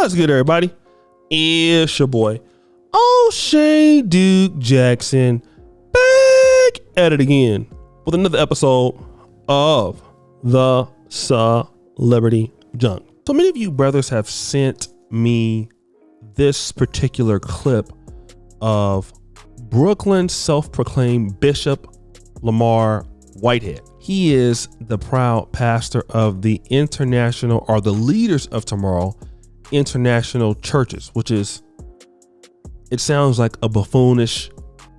What's good, everybody? It's your boy, O'Shea Duke Jackson, back at it again with another episode of the Celebrity Junk. So many of you brothers have sent me this particular clip of Brooklyn self-proclaimed Bishop Lamar Whitehead. He is the proud pastor of the international, or the Leaders of Tomorrow International Churches, which is, it sounds like a buffoonish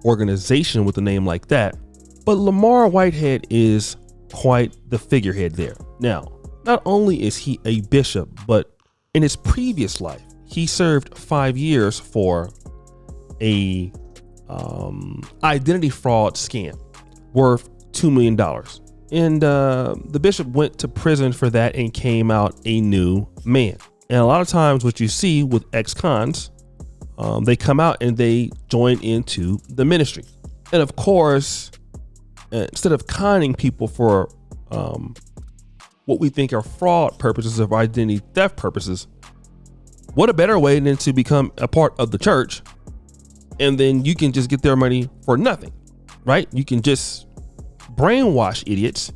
organization with a name like that. But Lamar Whitehead is quite the figurehead there. Now, not only is he a bishop, but in his previous life, he served 5 years for a identity fraud scam worth $2 million. And the bishop went to prison for that and came out a new man. And a lot of times what you see with ex-cons, they come out and they join into the ministry. And of course, instead of conning people for what we think are fraud purposes or identity theft purposes, what a better way than to become a part of the church, and then you can just get their money for nothing, right? You can just brainwash idiots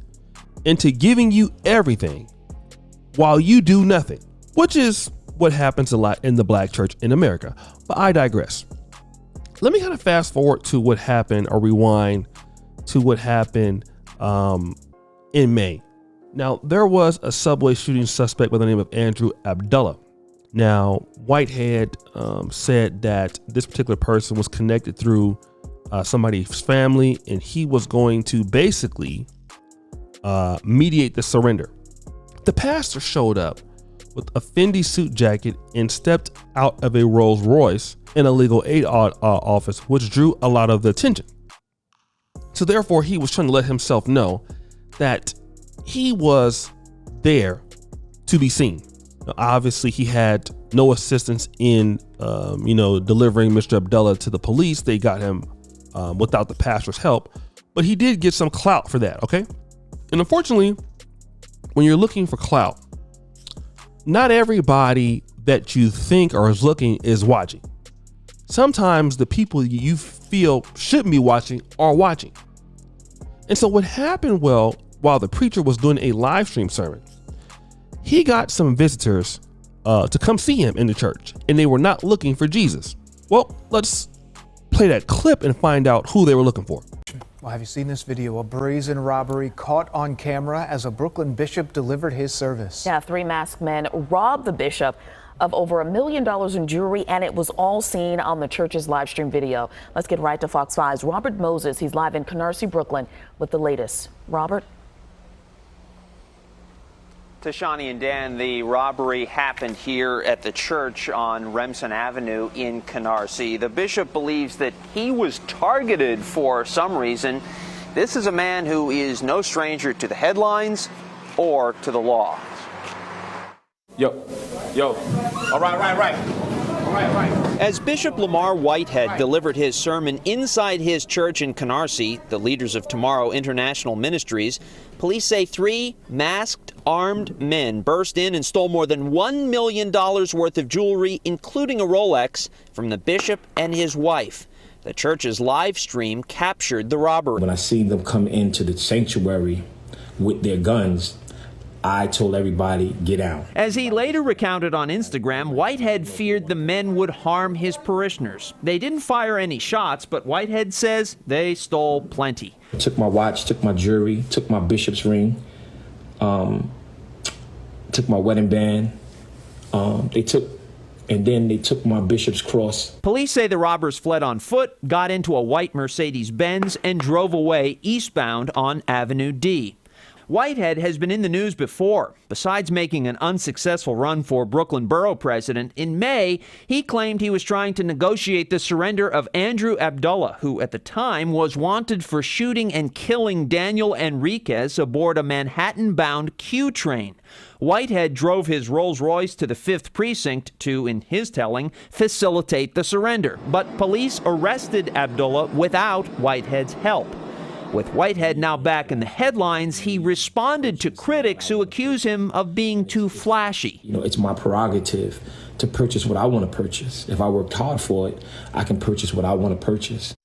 into giving you everything while you do nothing, which is what happens a lot in the black church in America. But I digress. Let me kind of fast forward to what happened, or rewind to what happened in May. Now, there was a subway shooting suspect by the name of Andrew Abdullah. Now, Whitehead said that this particular person was connected through somebody's family, and he was going to basically mediate the surrender. The pastor showed up with a Fendi suit jacket and stepped out of a Rolls Royce in a legal aid office, which drew a lot of the attention. So therefore, he was trying to let himself know that he was there to be seen. Now, obviously, he had no assistance in, delivering Mr. Abdullah to the police. They got him without the pastor's help, but he did get some clout for that. Okay. And unfortunately, when you're looking for clout, not everybody that you think or is looking is watching. Sometimes the people you feel shouldn't be watching are watching. And so what happened, while the preacher was doing a live stream sermon, he got some visitors to come see him in the church, and they were not looking for Jesus. Well, let's play that clip and find out who they were looking for. Well, have you seen this video? A brazen robbery caught on camera as a Brooklyn bishop delivered his service. Yeah, 3 masked men robbed the bishop of over $1 million in jewelry, and it was all seen on the church's live stream video. Let's get right to Fox 5's Robert Moses. He's live in Canarsie, Brooklyn with the latest. Robert? Tashani and Dan, the robbery happened here at the church on Remsen Avenue in Canarsie. The bishop believes that he was targeted for some reason. This is a man who is no stranger to the headlines or to the law. Yo. All right. As Bishop Lamar Whitehead delivered his sermon inside his church in Canarsie, the Leaders of Tomorrow International Ministries, police say 3 masked, armed men burst in and stole more than $1 million worth of jewelry, including a Rolex, from the bishop and his wife. The church's live stream captured the robbery. When I seen them come into the sanctuary with their guns, I told everybody, get out. As he later recounted on Instagram, Whitehead feared the men would harm his parishioners. They didn't fire any shots, but Whitehead says they stole plenty. Took my watch, took my jewelry, took my bishop's ring, took my wedding band. They took my bishop's cross. Police say the robbers fled on foot, got into a white Mercedes-Benz, and drove away eastbound on Avenue D. Whitehead has been in the news before. Besides making an unsuccessful run for Brooklyn Borough President, in May, he claimed he was trying to negotiate the surrender of Andrew Abdullah, who at the time was wanted for shooting and killing Daniel Enriquez aboard a Manhattan-bound Q train. Whitehead drove his Rolls Royce to the 5th Precinct to, in his telling, facilitate the surrender. But police arrested Abdullah without Whitehead's help. With Whitehead now back in the headlines, he responded to critics who accuse him of being too flashy. You know, it's my prerogative to purchase what I want to purchase. If I worked hard for it, I can purchase what I want to purchase.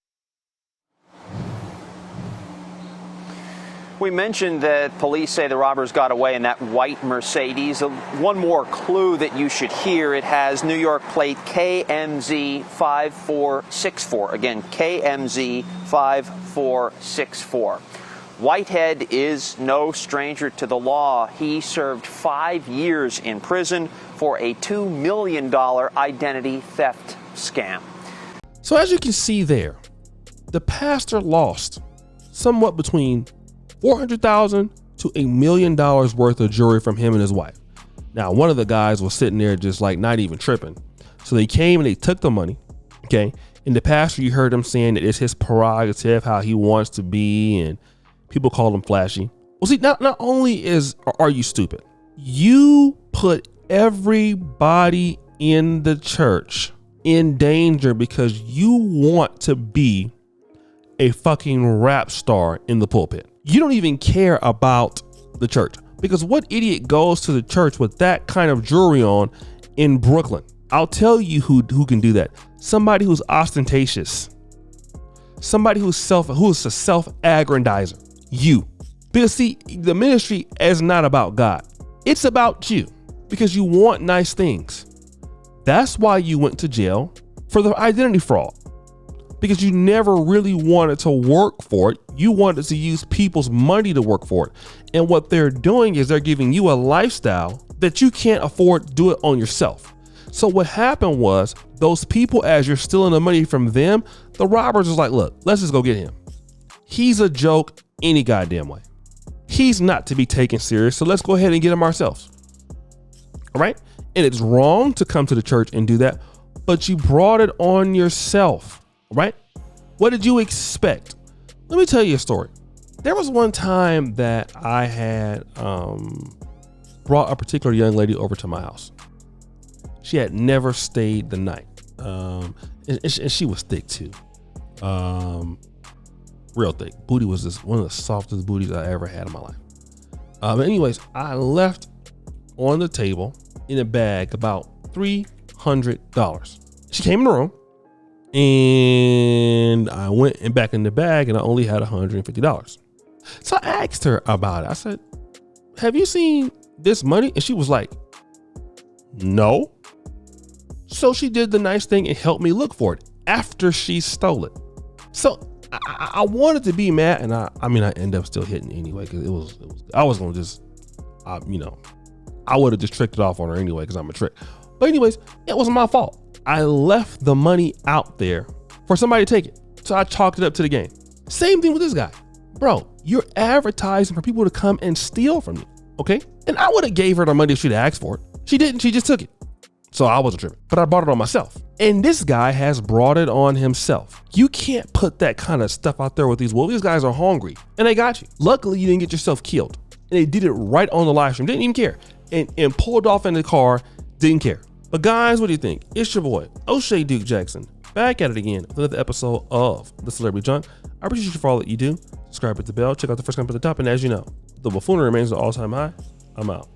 We mentioned that police say the robbers got away in that white Mercedes. One more clue that you should hear: it has New York plate KMZ 5464. Again, KMZ 5464. Whitehead is no stranger to the law. He served 5 years in prison for a $2 million identity theft scam. So as you can see there, the pastor lost somewhat between $400,000 to $1 million worth of jewelry from him and his wife. Now, one of the guys was sitting there just like not even tripping. So they came and they took the money. Okay. And the pastor, you heard him saying that it's his prerogative, how he wants to be, and people call him flashy. Well, see, not only are you stupid, you put everybody in the church in danger because you want to be a fucking rap star in the pulpit. You don't even care about the church, because what idiot goes to the church with that kind of jewelry on in Brooklyn? I'll tell you who can do that. Somebody who's ostentatious. Somebody who's a self-aggrandizer. You. Because see, the ministry is not about God. It's about you, because you want nice things. That's why you went to jail for the identity fraud, because you never really wanted to work for it. You wanted to use people's money to work for it. And what they're doing is they're giving you a lifestyle that you can't afford to do it on yourself. So what happened was, those people, as you're stealing the money from them, the robbers was like, look, let's just go get him. He's a joke any goddamn way. He's not to be taken serious. So let's go ahead and get him ourselves. All right. And it's wrong to come to the church and do that, but you brought it on yourself. Right? What did you expect? Let me tell you a story. There was one time that I had brought a particular young lady over to my house. She had never stayed the night. And she was thick too. Real thick. Booty was just one of the softest booties I ever had in my life. But anyways, I left on the table in a bag about $300. She came in the room, and I went and back in the bag, and I only had $150. So I asked her about it. I said, have you seen this money? And she was like, no. So she did the nice thing and helped me look for it after she stole it. So I wanted to be mad, and I ended up still hitting anyway, because it was I was gonna just I would have just tricked it off on her anyway, because I'm a trick. But anyways, it wasn't my fault. I left the money out there for somebody to take it. So I chalked it up to the game. Same thing with this guy. Bro, you're advertising for people to come and steal from you. Okay? And I would have gave her the money if she'd asked for it. She didn't. She just took it. So I wasn't tripping, but I bought it on myself. And this guy has brought it on himself. You can't put that kind of stuff out there with these. Well, these guys are hungry and they got you. Luckily, you didn't get yourself killed. And they did it right on the live stream. Didn't even care. And pulled off in the car. Didn't care. But guys, what do you think? It's your boy, O'Shea Duke Jackson, back at it again with another episode of The Celebrity Junk. I appreciate you for all that you do. Subscribe, hit the bell, check out the first comment at the top. And as you know, the buffoonery remains at all-time high. I'm out.